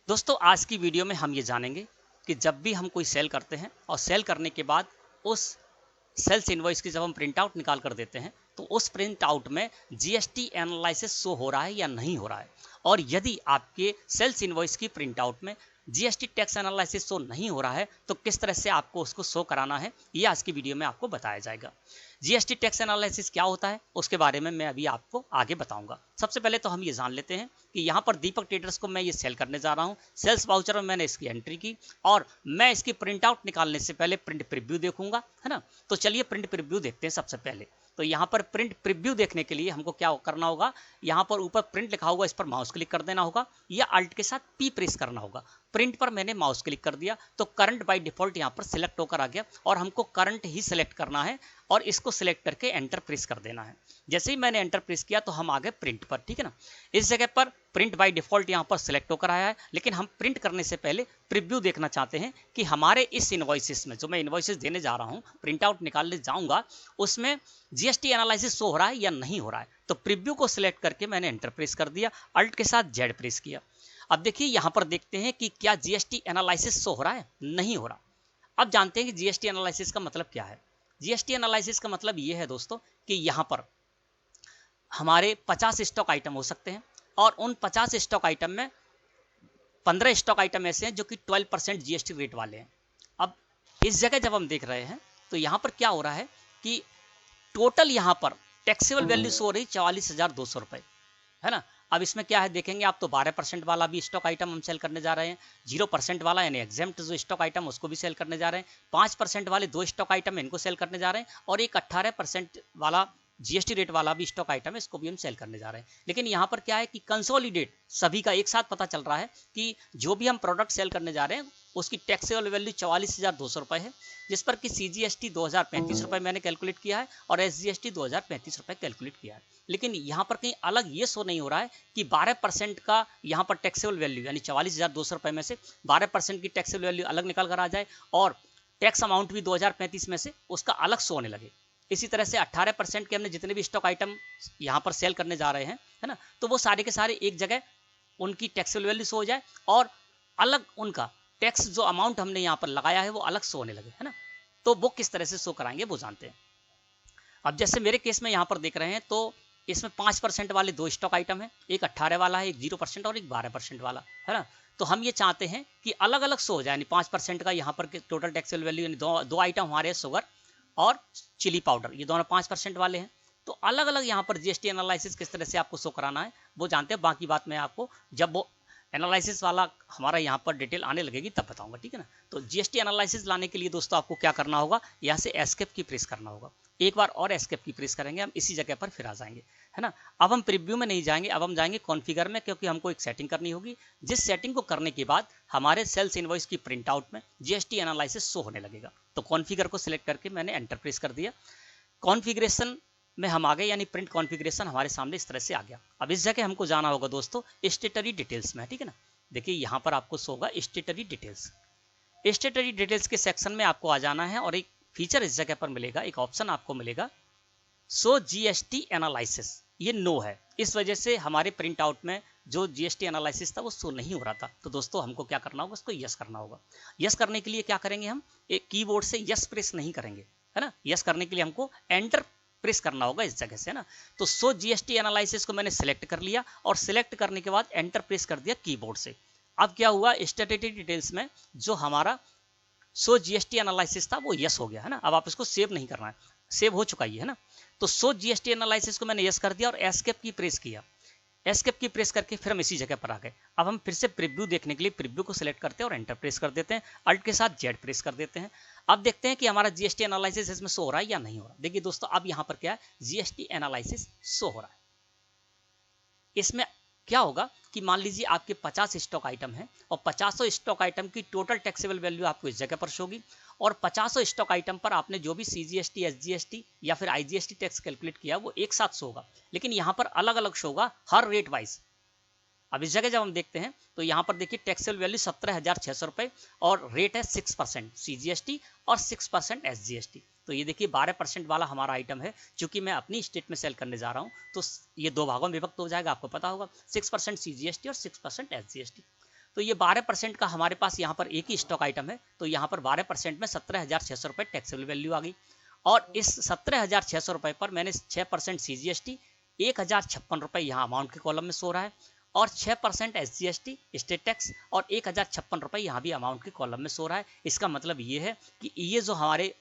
दोस्तों आज की वीडियो में हम ये जानेंगे कि जब भी हम कोई सेल करते हैं और सेल करने के बाद उस सेल्स इनवॉइस की जब हम प्रिंट आउट निकाल कर देते हैं तो उस प्रिंट आउट में जीएसटी एनालिसिस शो हो रहा है या नहीं हो रहा है। और यदि आपके सेल्स इनवॉइस की प्रिंट आउट में जीएसटी टैक्स एनालिसिस शो नहीं हो रहा है तो किस तरह से आपको उसको शो कराना है, ये आज की वीडियो में आपको बताया जाएगा। जीएसटी टैक्स एनालिसिस क्या होता है उसके बारे में मैं अभी आपको आगे बताऊंगा। सबसे पहले तो हम ये जान लेते हैं कि यहाँ पर दीपक ट्रेडर्स को मैं ये सेल करने जा रहा हूँ। सेल्स वाउचर में मैंने इसकी एंट्री की और मैं इसकी प्रिंट आउट निकालने से पहले प्रिंट प्रीव्यू देखूंगा, है ना। तो चलिए प्रिंट प्रीव्यू देखते हैं। सबसे पहले तो यहाँ पर प्रिंट प्रीव्यू देखने के लिए हमको क्या करना होगा, यहाँ पर ऊपर प्रिंट लिखा होगा, इस पर माउस क्लिक कर देना होगा या अल्ट के साथ पी प्रेस करना होगा। प्रिंट पर मैंने माउस क्लिक कर दिया तो करंट बाय डिफॉल्ट यहाँ पर सिलेक्ट होकर आ गया और हमको करंट ही सिलेक्ट करना है और इसको सिलेक्ट करके एंटर प्रेस कर देना है। जैसे ही मैंने एंटर प्रेस किया तो हम आ गए प्रिंट पर, ठीक है ना। इस जगह पर प्रिंट बाय डिफॉल्ट यहाँ पर सिलेक्ट होकर आया है, लेकिन हम प्रिंट करने से पहले प्रीव्यू देखना चाहते हैं कि हमारे इस इनवॉइसेस में जो मैं इनवॉइसेस देने जा रहा हूँ, प्रिंट आउट निकालने जाऊंगा, उसमें जीएसटी एनालिसिस शो हो रहा है या नहीं हो रहा है। तो प्रीव्यू को सिलेक्ट करके मैंने एंटर प्रेस कर दिया, अल्ट के साथ जेड प्रेस किया। अब देखिए यहाँ पर देखते हैं कि क्या जीएसटी एनालिसिस शो हो रहा है, नहीं हो रहा। अब जानते हैं कि जीएसटी एनालिसिस का मतलब क्या है। जीएसटी एनालिसिस का मतलब ये है दोस्तों कि यहाँ पर हमारे 50 स्टॉक आइटम हो सकते हैं और उन 50 स्टॉक आइटम में 15 स्टॉक आइटम ऐसे हैं जो कि 12% जीएसटी रेट वाले हैं। अब इस जगह जब हम देख रहे हैं तो यहाँ पर क्या हो रहा है कि टोटल यहाँ पर टैक्सेबल वैल्यू शो हो रही 44,200 रुपये, है ना। अब इसमें क्या है देखेंगे आप तो 12% वाला भी स्टॉक आइटम हम सेल करने जा रहे हैं, 0% वाला यानी एग्जेम्प्ट जो स्टॉक आइटम उसको भी सेल करने जा रहे हैं, 5% वाले 2 स्टॉक आइटम इनको सेल करने जा रहे हैं और एक 18% वाला जीएसटी रेट वाला भी स्टॉक आइटम है, इसको भी हम सेल करने जा रहे हैं। लेकिन यहाँ पर क्या है कि कंसोलिडेट सभी का एक साथ पता चल रहा है कि जो भी हम प्रोडक्ट सेल करने जा रहे हैं उसकी टैक्सेबल वैल्यू 44,200 रुपये है, जिस पर कि सीजीएसटी 2,035 रुपये मैंने कैलकुलेट किया है और एसजीएसटी 2,035 रुपये कैलकुलेट किया है। लेकिन यहाँ पर कहीं अलग ये शो नहीं हो रहा है कि 12% का यहाँ पर टैक्सेबल वैल्यू यानी 44,200 रुपये में से 12% की टैक्सेबल वैल्यू अलग निकल कर आ जाए और टैक्स अमाउंट भी 2035 में से उसका अलग शो होने लगे। इसी तरह से 18% के हमने जितने भी स्टॉक आइटम यहाँ पर सेल करने जा रहे हैं, है ना, तो वो सारे के सारे एक जगह उनकी टैक्सेबल वैल्यू शो हो जाए और अलग उनका टैक्स जो अमाउंट हमने यहाँ पर लगाया है वो अलग शो होने लगे, है ना। तो वो किस तरह से शो कराएंगे वो जानते हैं। अब जैसे मेरे केस में यहाँ पर देख रहे हैं तो इसमें 5% वाले 2 स्टॉक आइटम है, एक 18 वाला है, एक 0% और एक 12% वाला, है ना। तो हम ये चाहते हैं कि अलग अलग शो हो जाए, यानी 5% का यहाँ पर टोटल टैक्सेबल वैल्यू यानी दो आइटम हमारे शुगर और चिली पाउडर, ये दोनों 5% वाले हैं। तो अलग अलग यहाँ पर जीएसटी एनालिसिस किस तरह से आपको शो कराना है वो जानते हैं। बाकी बात मैं आपको जब वो एनालिसिस वाला हमारा यहाँ पर डिटेल आने लगेगी तब बताऊंगा, ठीक है ना। तो जीएसटी एनालिसिस लाने के लिए दोस्तों आपको क्या करना होगा, यहाँ से एस्केप की प्रेस करना होगा। एक बार और एस्केप की प्रेस करेंगे हम इसी जगह पर फिर आ जाएंगे, है ना। अब हम प्रीव्यू में नहीं जाएंगे, अब हम जाएंगे कॉन्फ़िगर में, क्योंकि हमको एक सेटिंग करनी होगी जिस सेटिंग को करने के बाद हमारे सेल्स इनवॉइस की प्रिंट आउट में जीएसटी एनालिसिस शो होने लगेगा। तो कॉन्फ़िगर को सिलेक्ट करके मैंने एंटर प्रेस कर दिया। कॉन्फ़िगरेशन में हम आ गए, यानी प्रिंट कॉन्फ़िगरेशन हमारे सामने इस तरह से आ गया। अब इस जगह हमको जाना होगा दोस्तों स्टेटरी डिटेल्स में, ठीक है ना। देखिए यहाँ पर आपको शो होगा स्टेटरी डिटेल्स। स्टेटरी डिटेल्स के सेक्शन में आपको आ जाना है और एक फीचर इस जगह पर मिलेगा, एक ऑप्शन आपको मिलेगा शो जीएसटी एनालिसिस, ये नो है। इस वजह से हमारे प्रिंट आउट में जो जीएसटी एनालिसिस था वो शो नहीं हो रहा था। तो दोस्तों हमको क्या करना होगा, उसको यस करना होगा। यस करने के लिए क्या करेंगे, हम एक कीबोर्ड से यस प्रेस नहीं करेंगे, है ना। यस करने के लिए हमको एंटर प्रेस करना होगा इस जगह से, है ना। तो शो जीएसटी एनालिसिस को मैंने सिलेक्ट कर लिया और सिलेक्ट करने के बाद एंटर प्रेस कर दिया कीबोर्ड से। अब क्या हुआ, स्टैटिस्टिक डिटेल्स में जो हमारा शो जीएसटी एनालिसिस था वो यस हो गया, है ना। अब आप इसको सेव नहीं करना है, सेव हो चुका है ना। तो शो जीएसटी एनालिसिस को मैंने यस कर दिया और एस्केप की प्रेस किया। एस्केप की प्रेस करके फिर हम इसी जगह पर आ गए। अब हम फिर से प्रीव्यू देखने के लिए प्रीव्यू को सिलेक्ट करते हैं और एंटर प्रेस कर देते हैं, अल्ट के साथ जेड प्रेस कर देते हैं। अब देखते हैं कि हमारा जीएसटी एनालिसिस इसमें शो हो रहा है या नहीं हो रहा। देखिए दोस्तों अब यहाँ पर क्या है, जीएसटी एनालिसिस शो हो रहा है। इसमें क्या होगा कि मान लीजिए आपके 50 स्टॉक आइटम हैं और 50 स्टॉक आइटम की टोटल टैक्सेबल वैल्यू आपको इस जगह पर शो होगी और 50 स्टॉक आइटम पर आपने जो भी सीजीएसटी, एसजीएसटी या फिर आईजीएसटी टैक्स कैलकुलेट किया वो एक साथ शो होगा, लेकिन यहाँ पर अलग अलग शो होगा हर रेट वाइज। अब इस जगह जब हम देखते हैं तो यहाँ पर देखिए टैक्सेबल वैल्यू 17,600 रुपये और रेट है 6% सीजीएसटी और 6% एसजीएसटी। तो ये देखिए 12% वाला हमारा आइटम है, चूंकि मैं अपनी स्टेट में सेल करने जा रहा हूँ तो ये 2 भागों में विभक्त हो जाएगा, आपको पता होगा 6% सीजीएसटी और 6% एसजीएसटी। तो ये 12% का हमारे पास यहाँ पर एक ही स्टॉक आइटम है, तो यहाँ पर 12% में 17,600 रुपये टैक्सेबल वैल्यू आ गई। और इस 17,600 रुपये पर मैंने 6% CGST, 1,056 रुपये यहाँ अमाउंट के कॉलम में सो रहा है, और 6% SGST स्टेट टैक्स और 1,056 रुपये यहाँ भी अमाउंट के कॉलम में सो रहा है। इसका मतलब ये है कि ये जो हमारे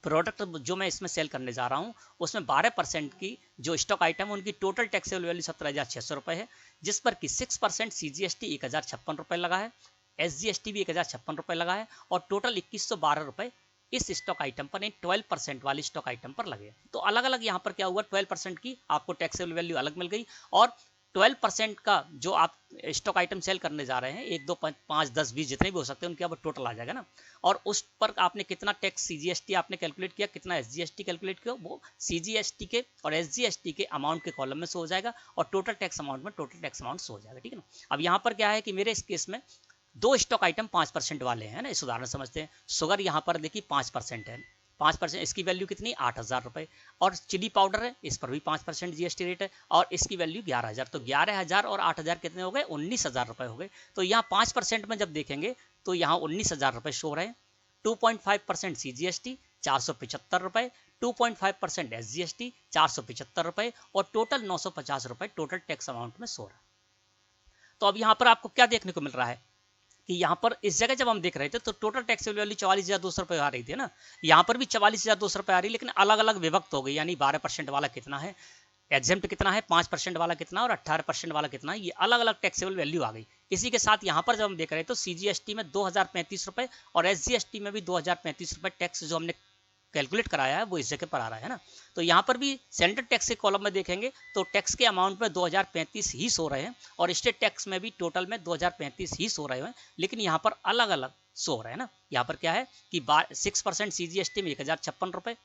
प्रोडक्ट जो मैं इसमें सेल करने जा रहा हूँ उसमें 12% की जो स्टॉक आइटम है उनकी टोटल टैक्सेबल वैल्यू 17,600 रुपये है, जिस पर कि 6% CGST 1,056 रुपये लगा है, SGST भी 1,056 रुपये लगा है, और टोटल 2,112 रुपये इस स्टॉक आइटम पर, 12% वाली स्टॉक आइटम पर लगे। तो अलग अलग यहाँ पर क्या हुआ, 12% की आपको टैक्सेबल वैल्यू अलग मिल गई, और 12% का जो आप स्टॉक आइटम सेल करने जा रहे हैं, 1, 2, 5, 10, 20 जितने भी हो सकते हैं उनके अब टोटल आ जाएगा ना। और उस पर आपने कितना टैक्स CGST आपने कैलकुलेट किया, कितना SGST कैलकुलेट किया, वो CGST के और SGST के अमाउंट के कॉलम में सो हो जाएगा, और टोटल टैक्स अमाउंट में टोटल टैक्स अमाउंट सो हो जाएगा, ठीक है ना। अब यहाँ पर क्या है कि मेरे इस केस में 2 स्टॉक आइटम 5% वाले हैं ना, इस उदाहरण समझते हैं। शुगर यहाँ पर देखिए 5% है, 5%, इसकी वैल्यू कितनी 8,000 रुपये, और चिली पाउडर है इस पर भी 5% GST रेट है, और इसकी वैल्यू 11,000, तो 11,000 और 8,000 कितने हो गए, 19,000 रुपये हो गए। तो यहाँ 5% में जब देखेंगे तो यहाँ 19,000 रुपये शो रहे हैं। 2.5% CGST 475 रुपये, 2.5% SGST 475 रुपये, और टोटल 950 रुपये टोटल टैक्स अमाउंट में शो रहा है। तो अब यहाँ पर आपको क्या देखने को मिल रहा है कि यहाँ पर इस जगह जब हम देख रहे थे तो टोटल टैक्सेबल वैल्यू 44,200 रुपये आ रही थी ना, यहाँ पर भी 44,200 रुपये आ रही है, लेकिन अलग अलग विभक्त हो गई। यानी 12% वाला कितना है, एग्जेम्प्ट कितना है, 5% वाला कितना, और 18% वाला कितना है, ये अलग अलग टैक्सेबल वैल्यू आ गई। इसी के साथ यहाँ पर जब हम देख रहे हैं तो CGST में 2,035 रुपये और SGST में भी 2,035 रुपये टैक्स जो हमने कैलकुलेट कराया है वो इस जगह पर आ रहा है ना। तो यहाँ पर भी सेंट्रल टैक्स के कॉलम में देखेंगे तो टैक्स के अमाउंट में 2,035 ही सो रहे हैं, और स्टेट टैक्स में भी टोटल में 2,035 ही सो रहे हैं, लेकिन यहाँ पर अलग अलग सो रहे हैं ना। यहाँ पर क्या है कि 6% CGST में 1,056 रुपये,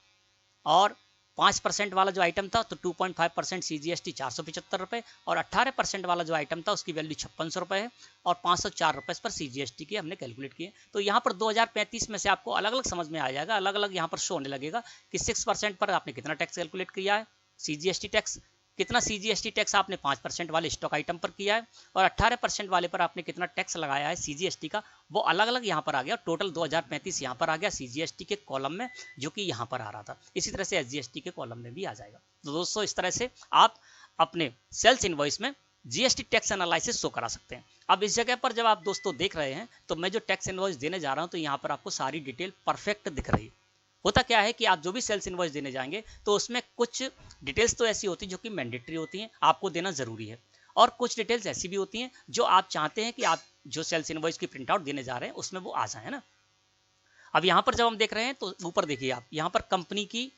और 5% वाला जो आइटम था तो 2.5% CGST 475 रुपये, और 18% वाला जो आइटम था उसकी वैल्यू 5600 रुपये है, और 504 रुपये पर CGST के हमने कैलकुलेट किए। तो यहाँ पर 2,035 में से आपको अलग अलग समझ में आ जाएगा, अलग अलग यहाँ पर शो होने लगेगा कि 6% पर आपने कितना टैक्स कैलकुलेट किया है, CGST टैक्स कितना, CGST टैक्स आपने 5% वाले स्टॉक आइटम पर किया है, और 18% वाले पर आपने कितना टैक्स लगाया है CGST का, वो अलग अलग यहाँ पर आ गया। टोटल 2,035 यहाँ पर आ गया CGST के कॉलम में, जो कि यहाँ पर आ रहा था। इसी तरह से SGST के कॉलम में भी आ जाएगा। तो दोस्तों इस तरह से आप अपने सेल्स इनवॉइस में GST टैक्स एनालिसिस शो करा सकते हैं। अब इस जगह पर जब आप दोस्तों देख रहे हैं तो मैं जो टैक्स इनवॉइस देने जा रहा हूँ तो यहाँ पर आपको सारी डिटेल परफेक्ट दिख रही है। होता क्या है कि आप जो भी सेल्स इनवॉइस देने जाएंगे तो उसमें कुछ डिटेल्स तो ऐसी होती हैं जो कि मैंडेटरी होती हैं, आपको देना ज़रूरी है, और कुछ डिटेल्स ऐसी भी होती हैं जो आप चाहते हैं कि आप जो सेल्स इनवॉइस की प्रिंट आउट देने जा रहे हैं उसमें वो आ जाए ना। अब यहाँ पर जब हम देख रहे हैं तो ऊपर देखिए आप, यहाँ पर कंपनी की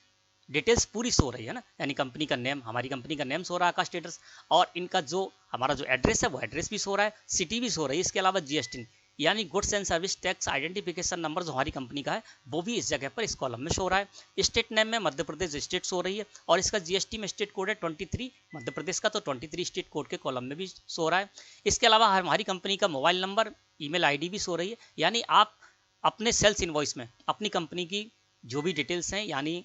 डिटेल्स पूरी शो रही है ना, यानी कंपनी का नेम, हमारी कंपनी का नेम शो रहा है का स्टेटस, और इनका जो हमारा जो एड्रेस है वो एड्रेस भी शो रहा है, सिटी भी शो रही है, इसके अलावा GST यानी goods and service tax identification number जो हमारी कंपनी का है वो भी इस जगह पर इस कॉलम में शो रहा है। स्टेट नेम में मध्य प्रदेश स्टेट शो रही है, और इसका GST में स्टेट कोड है 23 मध्य प्रदेश का, तो 23 स्टेट कोड के कॉलम में भी शो रहा है। इसके अलावा हमारी कंपनी का मोबाइल नंबर, ईमेल ID भी शो रही है। यानी आप अपने सेल्स इनवॉइस में अपनी कंपनी की जो भी डिटेल्स हैं, यानी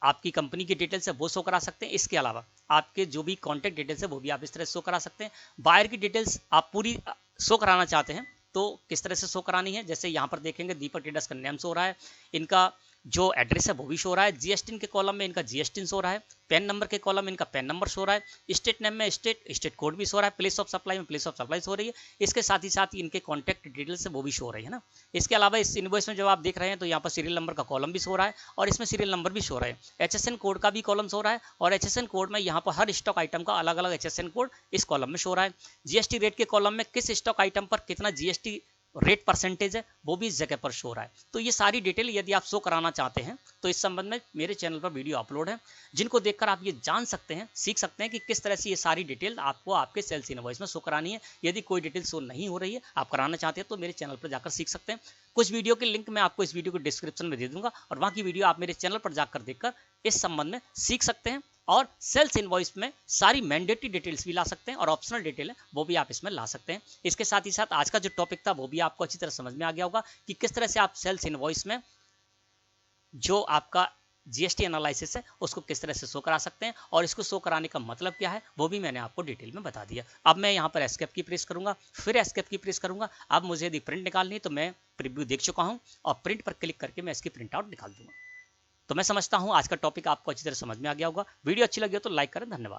आपकी कंपनी की डिटेल्स है वो शो करा सकते हैं। इसके अलावा आपके जो भी कॉन्टैक्ट डिटेल्स है वो भी आप इस तरह शो करा सकते हैं। बायर की डिटेल्स आप पूरी शो कराना चाहते हैं तो किस तरह से शो करानी है, जैसे यहाँ पर देखेंगे दीपक ट्रेडर्स का नेम शो रहा है, इनका जो एड्रेस है वो भी शो रहा है, GST के कॉलम में इनका GST शो रहा है, पैन नंबर के कॉलम में इनका पैन नंबर शो रहा है, स्टेट नेम में स्टेट कोड भी शो रहा है, प्लेस ऑफ सप्लाई में प्लेस ऑफ सप्लाई हो रही है। इसके साथ ही इनके कॉन्टैक्ट डिटेल्स है वो भी शो रही है ना। इसके अलावा इस इनवॉइस में जब आप देख रहे हैं तो यहाँ पर सीरियल नंबर का कॉलम भी शो रहा है, और इसमें सीरियल नंबर भी शो रहा है, HSN कोड का भी कॉलम शो रहा है, और HSN कोड में यहाँ पर हर स्टॉक आइटम का अलग अलग HSN कोड इस कॉलम में शो रहा है। GST रेट के कॉलम में किस स्टॉक आइटम पर कितना GST रेट परसेंटेज है वो भी इस जगह पर शो रहा है। तो ये सारी डिटेल यदि आप शो कराना चाहते हैं तो इस संबंध में मेरे चैनल पर वीडियो अपलोड है, जिनको देखकर आप ये जान सकते हैं, सीख सकते हैं कि किस तरह से ये सारी डिटेल आपको आपके सेल्स इनवॉइस में शो करानी है। यदि कोई डिटेल शो नहीं हो रही है, आप कराना चाहते हैं, तो मेरे चैनल पर जाकर सीख सकते हैं। कुछ वीडियो के लिंक मैं आपको इस वीडियो को डिस्क्रिप्शन में दे दूंगा, और वहाँ की वीडियो आप मेरे चैनल पर जाकर देखकर इस संबंध में सीख सकते हैं, और सेल्स इनवॉइस में सारी मैंडेटरी डिटेल्स भी ला सकते हैं, और ऑप्शनल डिटेल है वो भी आप इसमें ला सकते हैं। इसके साथ ही साथ आज का जो टॉपिक था वो भी आपको अच्छी तरह समझ में आ गया होगा कि किस तरह से आप सेल्स इनवॉइस में जो आपका जीएसटी एनालिसिस है उसको किस तरह से शो करा सकते हैं, और इसको शो कराने का मतलब क्या है वो भी मैंने आपको डिटेल में बता दिया। अब मैं यहाँ पर एस्केप की प्रेस करूंगा, फिर एस्केप की प्रेस करूंगा। अब मुझे यदि प्रिंट निकालनी है तो मैं प्रीव्यू देख चुका हूँ और प्रिंट पर क्लिक करके मैं इसकी प्रिंट आउट निकाल दूंगा। तो मैं समझता हूँ आज का टॉपिक आपको अच्छी तरह समझ में आ गया होगा। वीडियो अच्छी लगी हो तो लाइक करें। धन्यवाद।